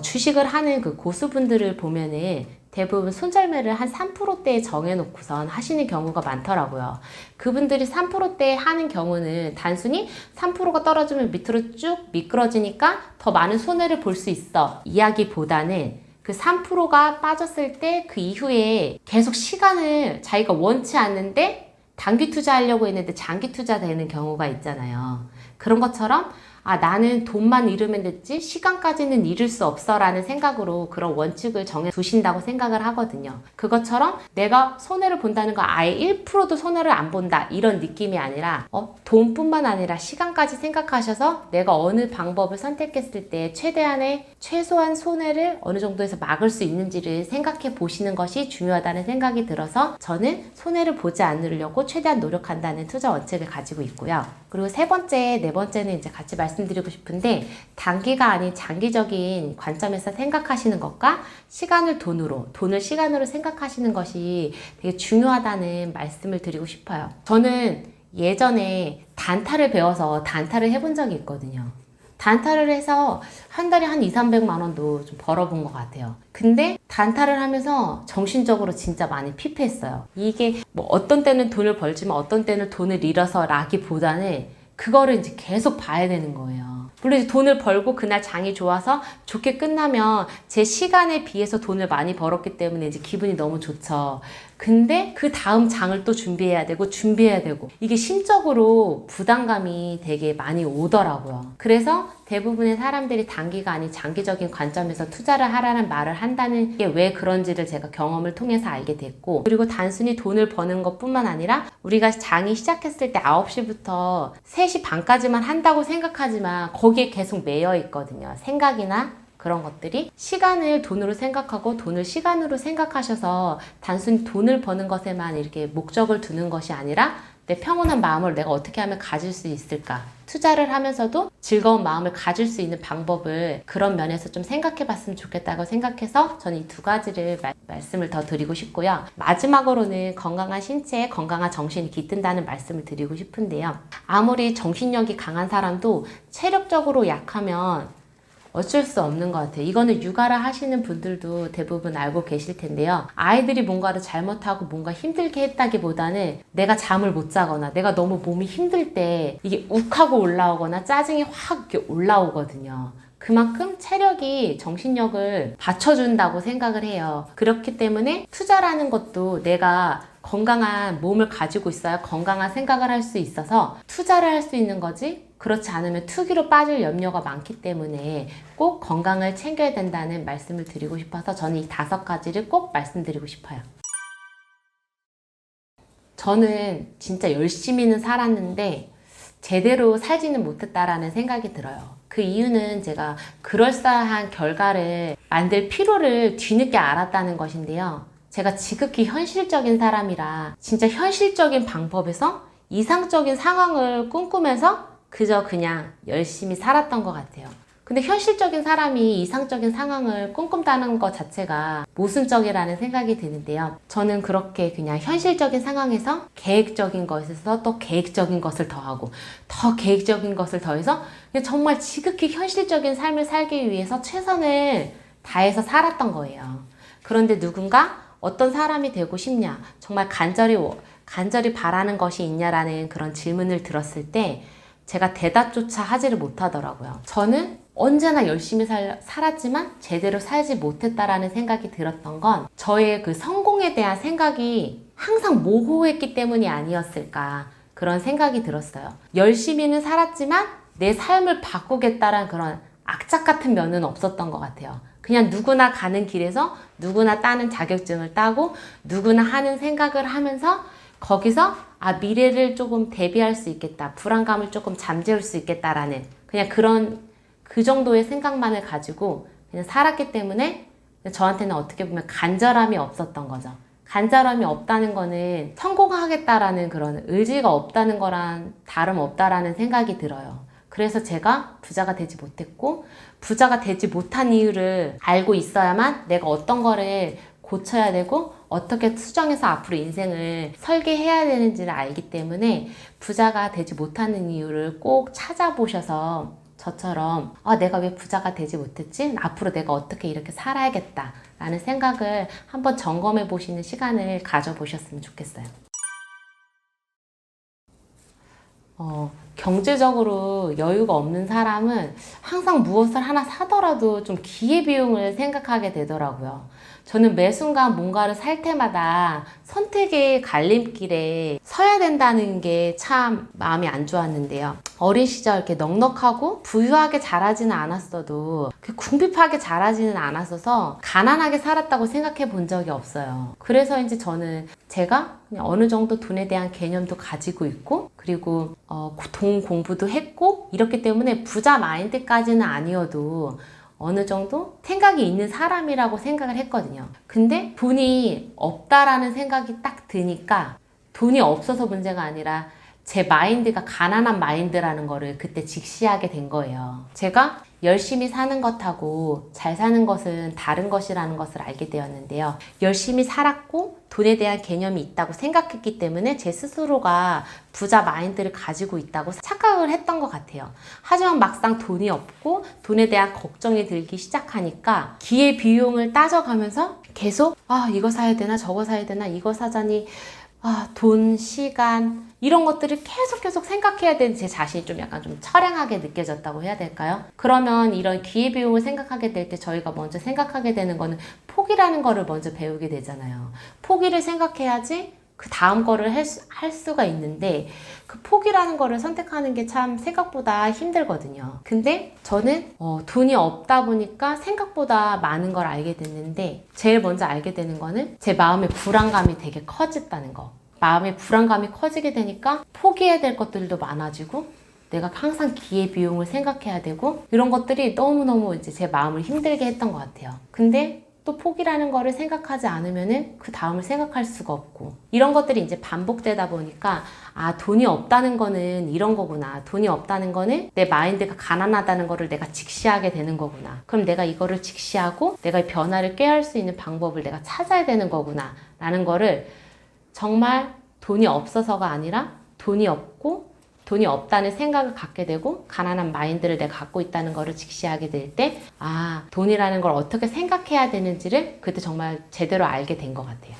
주식을 하는 그 고수분들을 보면은 대부분 손절매를 한 3%대에 정해놓고선 하시는 경우가 많더라고요. 그분들이 3%대에 하는 경우는 단순히 3%가 떨어지면 밑으로 쭉 미끄러지니까 더 많은 손해를 볼 수 있어 이야기보다는 그 3%가 빠졌을 때 그 이후에 계속 시간을 자기가 원치 않는데 단기 투자하려고 했는데 장기 투자되는 경우가 있잖아요. 그런 것처럼 나는 돈만 잃으면 됐지 시간까지는 잃을 수 없어 라는 생각으로 그런 원칙을 정해 두신다고 생각을 하거든요. 그것처럼 내가 손해를 본다는 거 아예 1%도 손해를 안 본다 이런 느낌이 아니라 돈뿐만 아니라 시간까지 생각하셔서 내가 어느 방법을 선택했을 때 최소한 손해를 어느 정도에서 막을 수 있는지를 생각해 보시는 것이 중요하다는 생각이 들어서 저는 손해를 보지 않으려고 최대한 노력한다는 투자 원칙을 가지고 있고요. 그리고 세 번째, 네 번째는 이제 같이 말씀드리고 싶은데 단기가 아닌 장기적인 관점에서 생각하시는 것과 시간을 돈을 시간으로 생각하시는 것이 되게 중요하다는 말씀을 드리고 싶어요. 저는 예전에 단타를 배워서 단타를 해본 적이 있거든요. 단타를 해서 한 달에 한 200~300만 원도 좀 벌어본 것 같아요. 근데 단타를 하면서 정신적으로 진짜 많이 피폐했어요. 이게 뭐 어떤 때는 돈을 벌지만 어떤 때는 돈을 잃어서 라기보다는 그거를 이제 계속 봐야 되는 거예요. 물론 이제 돈을 벌고 그날 장이 좋아서 좋게 끝나면 제 시간에 비해서 돈을 많이 벌었기 때문에 이제 기분이 너무 좋죠. 근데 그 다음 장을 또 준비해야 되고 이게 심적으로 부담감이 되게 많이 오더라고요. 그래서 대부분의 사람들이 단기가 아닌 장기적인 관점에서 투자를 하라는 말을 한다는 게 왜 그런지를 제가 경험을 통해서 알게 됐고, 그리고 단순히 돈을 버는 것뿐만 아니라 우리가 장이 시작했을 때 9시부터 3시 반까지만 한다고 생각하지만 거기에 계속 매여 있거든요. 생각이나 그런 것들이 시간을 돈으로 생각하고 돈을 시간으로 생각하셔서 단순히 돈을 버는 것에만 이렇게 목적을 두는 것이 아니라 내 평온한 마음을 내가 어떻게 하면 가질 수 있을까? 투자를 하면서도 즐거운 마음을 가질 수 있는 방법을 그런 면에서 좀 생각해 봤으면 좋겠다고 생각해서 저는 이 두 가지를 말씀을 더 드리고 싶고요. 마지막으로는 건강한 신체에 건강한 정신이 깃든다는 말씀을 드리고 싶은데요. 아무리 정신력이 강한 사람도 체력적으로 약하면 어쩔 수 없는 것 같아요. 이거는 육아를 하시는 분들도 대부분 알고 계실 텐데요. 아이들이 뭔가를 잘못하고 뭔가 힘들게 했다기보다는 내가 잠을 못 자거나 내가 너무 몸이 힘들 때 이게 욱하고 올라오거나 짜증이 확 이렇게 올라오거든요. 그만큼 체력이 정신력을 받쳐준다고 생각을 해요. 그렇기 때문에 투자라는 것도 내가 건강한 몸을 가지고 있어야 건강한 생각을 할 수 있어서 투자를 할 수 있는 거지, 그렇지 않으면 투기로 빠질 염려가 많기 때문에 꼭 건강을 챙겨야 된다는 말씀을 드리고 싶어서 저는 이 5가지를 꼭 말씀드리고 싶어요. 저는 진짜 열심히는 살았는데 제대로 살지는 못했다라는 생각이 들어요. 그 이유는 제가 그럴싸한 결과를 만들 필요를 뒤늦게 알았다는 것인데요. 제가 지극히 현실적인 사람이라 진짜 현실적인 방법에서 이상적인 상황을 꿈꾸면서 그냥 열심히 살았던 것 같아요. 근데 현실적인 사람이 이상적인 상황을 꿈꾼다는 것 자체가 모순적이라는 생각이 드는데요. 저는 그렇게 그냥 현실적인 상황에서 계획적인 것에서 또 계획적인 것을 더하고 더 계획적인 것을 더해서 그냥 정말 지극히 현실적인 삶을 살기 위해서 최선을 다해서 살았던 거예요. 그런데 누군가 어떤 사람이 되고 싶냐, 정말 간절히 바라는 것이 있냐라는 그런 질문을 들었을 때 제가 대답조차 하지를 못하더라고요. 저는 언제나 열심히 살았지만 제대로 살지 못했다라는 생각이 들었던 건 저의 그 성공에 대한 생각이 항상 모호했기 때문이 아니었을까, 그런 생각이 들었어요. 열심히는 살았지만 내 삶을 바꾸겠다라는 그런 악착 같은 면은 없었던 것 같아요. 그냥 누구나 가는 길에서 누구나 따는 자격증을 따고 누구나 하는 생각을 하면서 거기서 미래를 조금 대비할 수 있겠다, 불안감을 조금 잠재울 수 있겠다라는 그냥 그 정도의 생각만을 가지고 그냥 살았기 때문에 저한테는 어떻게 보면 간절함이 없었던 거죠. 간절함이 없다는 거는 성공하겠다라는 그런 의지가 없다는 거랑 다름없다라는 생각이 들어요. 그래서 제가 부자가 되지 못했고, 부자가 되지 못한 이유를 알고 있어야만 내가 어떤 거를 고쳐야 되고 어떻게 수정해서 앞으로 인생을 설계해야 되는지를 알기 때문에 부자가 되지 못하는 이유를 꼭 찾아보셔서 저처럼 내가 왜 부자가 되지 못했지? 앞으로 내가 어떻게 이렇게 살아야겠다 라는 생각을 한번 점검해 보시는 시간을 가져보셨으면 좋겠어요. 경제적으로 여유가 없는 사람은 항상 무엇을 하나 사더라도 좀 기회비용을 생각하게 되더라고요. 저는 매 순간 뭔가를 살 때마다 선택의 갈림길에 서야 된다는 게 참 마음이 안 좋았는데요. 어린 시절 이렇게 넉넉하고 부유하게 자라지는 않았어도 궁핍하게 자라지는 않았어서 가난하게 살았다고 생각해 본 적이 없어요. 그래서 이제 저는 제가 그냥 어느 정도 돈에 대한 개념도 가지고 있고, 그리고 돈 공부도 했고, 이렇기 때문에 부자 마인드까지는 아니어도 어느 정도 생각이 있는 사람이라고 생각을 했거든요. 근데 돈이 없다라는 생각이 딱 드니까 돈이 없어서 문제가 아니라 제 마인드가 가난한 마인드라는 거를 그때 직시하게 된 거예요. 제가 열심히 사는 것하고 잘 사는 것은 다른 것이라는 것을 알게 되었는데요. 열심히 살았고 돈에 대한 개념이 있다고 생각했기 때문에 제 스스로가 부자 마인드를 가지고 있다고 착각을 했던 것 같아요. 하지만 막상 돈이 없고 돈에 대한 걱정이 들기 시작하니까 기회비용을 따져가면서 계속 이거 사야 되나 저거 사야 되나 이거 사자니 돈, 시간 이런 것들을 계속 생각해야 되는 제 자신이 좀 약간 좀 처량하게 느껴졌다고 해야 될까요? 그러면 이런 기회비용을 생각하게 될 때 저희가 먼저 생각하게 되는 거는 포기라는 거를 먼저 배우게 되잖아요. 포기를 생각해야지 그 다음 거를 할 수가 있는데 그 포기라는 거를 선택하는 게 참 생각보다 힘들거든요. 근데 저는 돈이 없다 보니까 생각보다 많은 걸 알게 됐는데 제일 먼저 알게 되는 거는 제 마음의 불안감이 되게 커졌다는 거. 마음의 불안감이 커지게 되니까 포기해야 될 것들도 많아지고 내가 항상 기회비용을 생각해야 되고 이런 것들이 너무너무 이제 제 마음을 힘들게 했던 것 같아요. 근데 또 포기라는 거를 생각하지 않으면은 그 다음을 생각할 수가 없고 이런 것들이 이제 반복되다 보니까 돈이 없다는 거는 이런 거구나. 돈이 없다는 거는 내 마인드가 가난하다는 거를 내가 직시하게 되는 거구나. 그럼 내가 이거를 직시하고 내가 이 변화를 꾀할 수 있는 방법을 내가 찾아야 되는 거구나 라는 거를 정말 돈이 없어서가 아니라 돈이 없다는 생각을 갖게 되고 가난한 마인드를 내가 갖고 있다는 거를 직시하게 될 때 돈이라는 걸 어떻게 생각해야 되는지를 그때 정말 제대로 알게 된 것 같아요.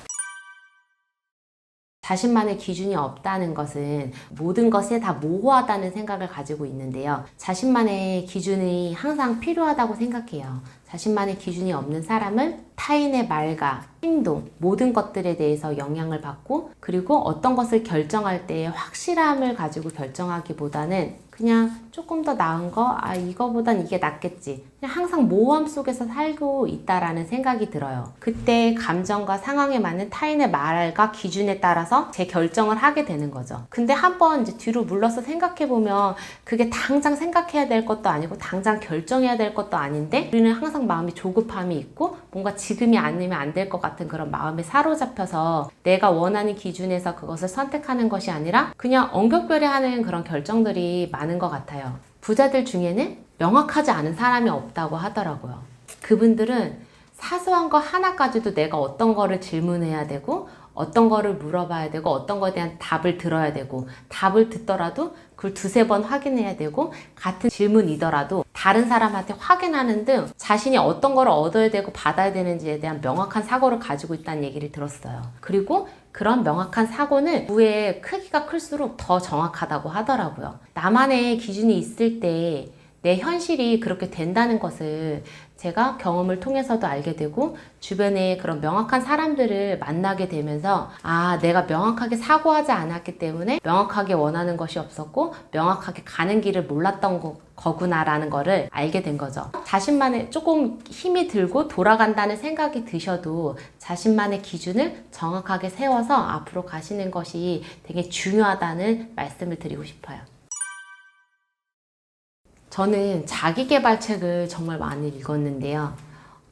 자신만의 기준이 없다는 것은 모든 것에 다 모호하다는 생각을 가지고 있는데요. 자신만의 기준이 항상 필요하다고 생각해요. 자신만의 기준이 없는 사람은 타인의 말과 행동, 모든 것들에 대해서 영향을 받고 그리고 어떤 것을 결정할 때 확실함을 가지고 결정하기보다는 그냥 조금 더 나은 거, 이거보단 이게 낫겠지. 그냥 항상 모험 속에서 살고 있다라는 생각이 들어요. 그때 감정과 상황에 맞는 타인의 말과 기준에 따라서 제 결정을 하게 되는 거죠. 근데 한번 이제 뒤로 물러서 생각해보면 그게 당장 생각해야 될 것도 아니고 당장 결정해야 될 것도 아닌데 우리는 항상 마음이 조급함이 있고 뭔가 지금이 아니면 안 될 것 같은 그런 마음에 사로잡혀서 내가 원하는 기준에서 그것을 선택하는 것이 아니라 그냥 엉격별이하는 그런 결정들이 많은 것 같아요. 부자들 중에는 명확하지 않은 사람이 없다고 하더라고요. 그분들은 사소한 거 하나까지도 내가 어떤 거를 질문해야 되고 어떤 거를 물어봐야 되고 어떤 거에 대한 답을 들어야 되고 답을 듣더라도 그걸 두세 번 확인해야 되고 같은 질문이더라도 다른 사람한테 확인하는 등 자신이 어떤 거를 얻어야 되고 받아야 되는지에 대한 명확한 사고를 가지고 있다는 얘기를 들었어요. 그리고 그런 명확한 사고는 부의 크기가 클수록 더 정확하다고 하더라고요. 나만의 기준이 있을 때 내 현실이 그렇게 된다는 것을 제가 경험을 통해서도 알게 되고 주변에 그런 명확한 사람들을 만나게 되면서 내가 명확하게 사고하지 않았기 때문에 명확하게 원하는 것이 없었고 명확하게 가는 길을 몰랐던 거구나라는 거를 알게 된 거죠. 자신만의 조금 힘이 들고 돌아간다는 생각이 드셔도 자신만의 기준을 정확하게 세워서 앞으로 가시는 것이 되게 중요하다는 말씀을 드리고 싶어요. 저는 자기계발책을 정말 많이 읽었는데요.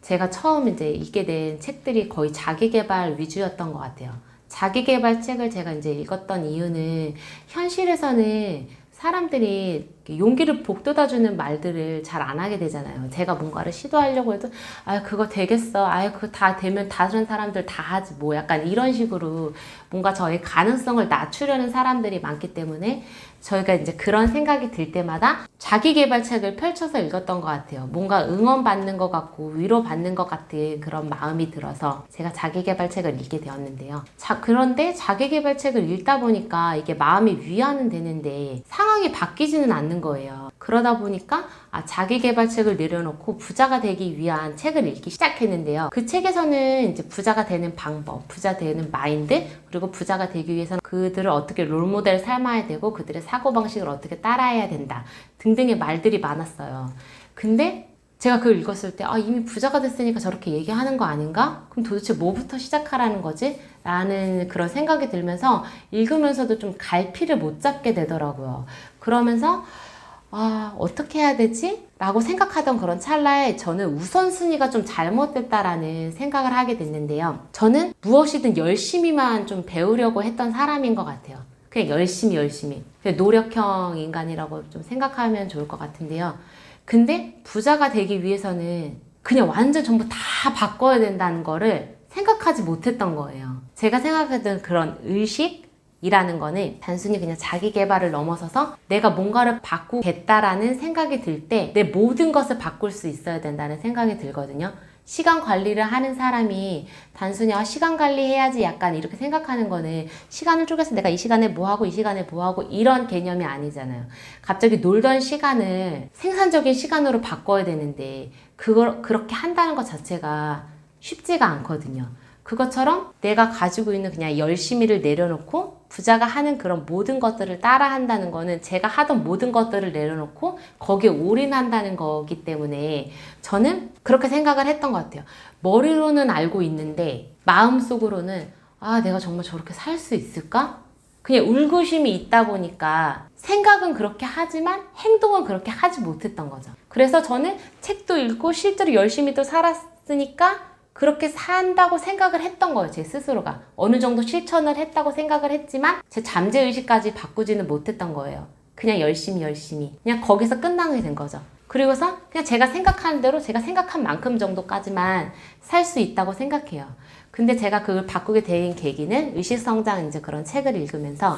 제가 처음 이제 읽게 된 책들이 거의 자기계발 위주였던 것 같아요. 자기계발 책을 제가 이제 읽었던 이유는 현실에서는 사람들이 용기를 북돋아주는 말들을 잘 안 하게 되잖아요. 제가 뭔가를 시도하려고 해도 아 그거 되겠어. 아 그거 다 되면 다른 사람들 다 하지 뭐 약간 이런 식으로 뭔가 저의 가능성을 낮추려는 사람들이 많기 때문에 저희가 이제 그런 생각이 들 때마다 자기계발책을 펼쳐서 읽었던 것 같아요. 뭔가 응원받는 것 같고 위로받는 것 같은 그런 마음이 들어서 제가 자기계발책을 읽게 되었는데요. 그런데 자기계발책을 읽다 보니까 이게 마음이 위안은 되는데 상황이 바뀌지는 않는 거예요. 그러다 보니까 자기계발책을 내려놓고 부자가 되기 위한 책을 읽기 시작했는데요. 그 책에서는 이제 부자가 되는 방법, 부자 되는 마인드, 그리고 부자가 되기 위해서는 그들을 어떻게 롤모델 삶아야 되고 그들의 사고방식을 어떻게 따라해야 된다 등등의 말들이 많았어요. 근데 제가 그걸 읽었을 때 이미 부자가 됐으니까 저렇게 얘기하는 거 아닌가? 그럼 도대체 뭐부터 시작하라는 거지? 라는 그런 생각이 들면서 읽으면서도 좀 갈피를 못 잡게 되더라고요. 그러면서 어떻게 해야 되지? 라고 생각하던 그런 찰나에 저는 우선순위가 좀 잘못됐다라는 생각을 하게 됐는데요. 저는 무엇이든 열심히만 좀 배우려고 했던 사람인 것 같아요. 그냥 열심히 그냥 노력형 인간이라고 좀 생각하면 좋을 것 같은데요. 근데 부자가 되기 위해서는 그냥 완전 전부 다 바꿔야 된다는 거를 생각하지 못했던 거예요. 제가 생각했던 그런 의식이라는 거는 단순히 그냥 자기 개발을 넘어서서 내가 뭔가를 바꾸겠다라는 생각이 들 때 내 모든 것을 바꿀 수 있어야 된다는 생각이 들거든요. 시간 관리를 하는 사람이 단순히 시간 관리해야지 약간 이렇게 생각하는 거는 시간을 쪼개서 내가 이 시간에 뭐 하고 이 시간에 뭐 하고 이런 개념이 아니잖아요. 갑자기 놀던 시간을 생산적인 시간으로 바꿔야 되는데 그걸 그렇게 한다는 것 자체가 쉽지가 않거든요. 그것처럼 내가 가지고 있는 그냥 열심히를 내려놓고 부자가 하는 그런 모든 것들을 따라 한다는 거는 제가 하던 모든 것들을 내려놓고 거기에 올인한다는 거기 때문에 저는 그렇게 생각을 했던 것 같아요. 머리로는 알고 있는데 마음속으로는 내가 정말 저렇게 살 수 있을까? 그냥 울고심이 있다 보니까 생각은 그렇게 하지만 행동은 그렇게 하지 못했던 거죠. 그래서 저는 책도 읽고 실제로 열심히 또 살았으니까 그렇게 산다고 생각을 했던 거예요. 제 스스로가. 어느 정도 실천을 했다고 생각을 했지만 제 잠재의식까지 바꾸지는 못했던 거예요. 그냥 열심히 그냥 거기서 끝나게 된 거죠. 그리고서 그냥 제가 생각하는 대로 제가 생각한 만큼 정도까지만 살 수 있다고 생각해요. 근데 제가 그걸 바꾸게 된 계기는 의식성장 이제 그런 책을 읽으면서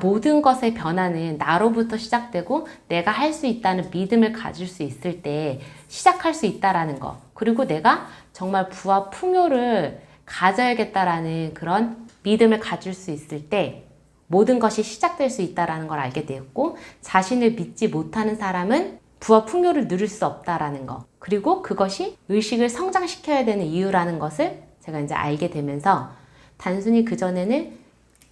모든 것의 변화는 나로부터 시작되고 내가 할 수 있다는 믿음을 가질 수 있을 때 시작할 수 있다라는 거. 그리고 내가 정말 부와 풍요를 가져야겠다라는 그런 믿음을 가질 수 있을 때 모든 것이 시작될 수 있다라는 걸 알게 되었고 자신을 믿지 못하는 사람은 부와 풍요를 누릴 수 없다라는 거. 그리고 그것이 의식을 성장시켜야 되는 이유라는 것을 제가 이제 알게 되면서 단순히 그전에는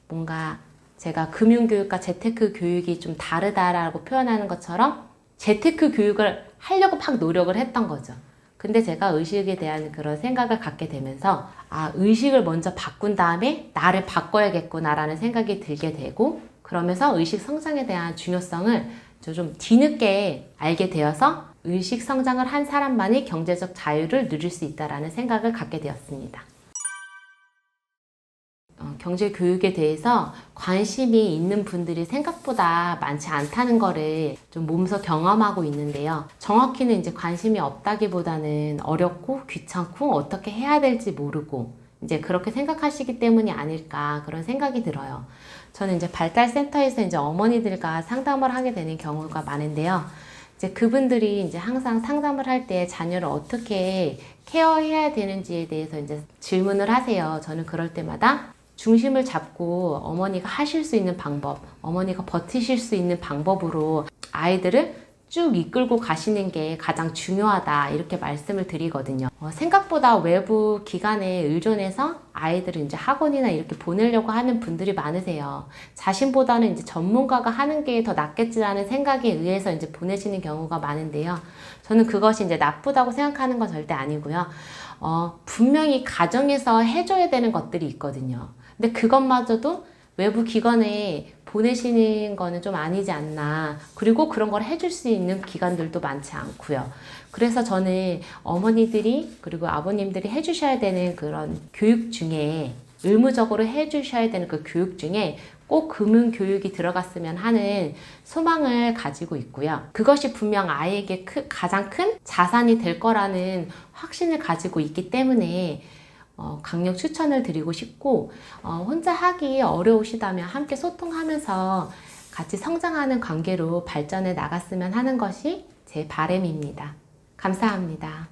뭔가 제가 금융교육과 재테크 교육이 좀 다르다라고 표현하는 것처럼 재테크 교육을 하려고 막 노력을 했던 거죠. 근데 제가 의식에 대한 그런 생각을 갖게 되면서 의식을 먼저 바꾼 다음에 나를 바꿔야겠구나라는 생각이 들게 되고 그러면서 의식 성장에 대한 중요성을 좀 뒤늦게 알게 되어서 의식 성장을 한 사람만이 경제적 자유를 누릴 수 있다라는 생각을 갖게 되었습니다. 경제 교육에 대해서 관심이 있는 분들이 생각보다 많지 않다는 거를 좀 몸소 경험하고 있는데요. 정확히는 이제 관심이 없다기보다는 어렵고 귀찮고 어떻게 해야 될지 모르고 이제 그렇게 생각하시기 때문이 아닐까 그런 생각이 들어요. 저는 이제 발달센터에서 이제 어머니들과 상담을 하게 되는 경우가 많은데요. 이제 그분들이 이제 항상 상담을 할 때 자녀를 어떻게 케어해야 되는지에 대해서 이제 질문을 하세요. 저는 그럴 때마다 중심을 잡고 어머니가 하실 수 있는 방법, 어머니가 버티실 수 있는 방법으로 아이들을 쭉 이끌고 가시는 게 가장 중요하다 이렇게 말씀을 드리거든요. 생각보다 외부 기관에 의존해서 아이들을 이제 학원이나 이렇게 보내려고 하는 분들이 많으세요. 자신보다는 이제 전문가가 하는 게 더 낫겠지라는 생각에 의해서 이제 보내시는 경우가 많은데요. 저는 그것이 이제 나쁘다고 생각하는 건 절대 아니고요. 분명히 가정에서 해줘야 되는 것들이 있거든요. 근데 그것마저도 외부 기관에 보내시는 거는 좀 아니지 않나. 그리고 그런 걸 해줄 수 있는 기관들도 많지 않고요. 그래서 저는 어머니들이 그리고 아버님들이 해주셔야 되는 그런 교육 중에 의무적으로 해주셔야 되는 그 교육 중에 꼭 금융교육이 들어갔으면 하는 소망을 가지고 있고요. 그것이 분명 아이에게 가장 큰 자산이 될 거라는 확신을 가지고 있기 때문에 강력 추천을 드리고 싶고, 혼자 하기 어려우시다면 함께 소통하면서 같이 성장하는 관계로 발전해 나갔으면 하는 것이 제 바람입니다. 감사합니다.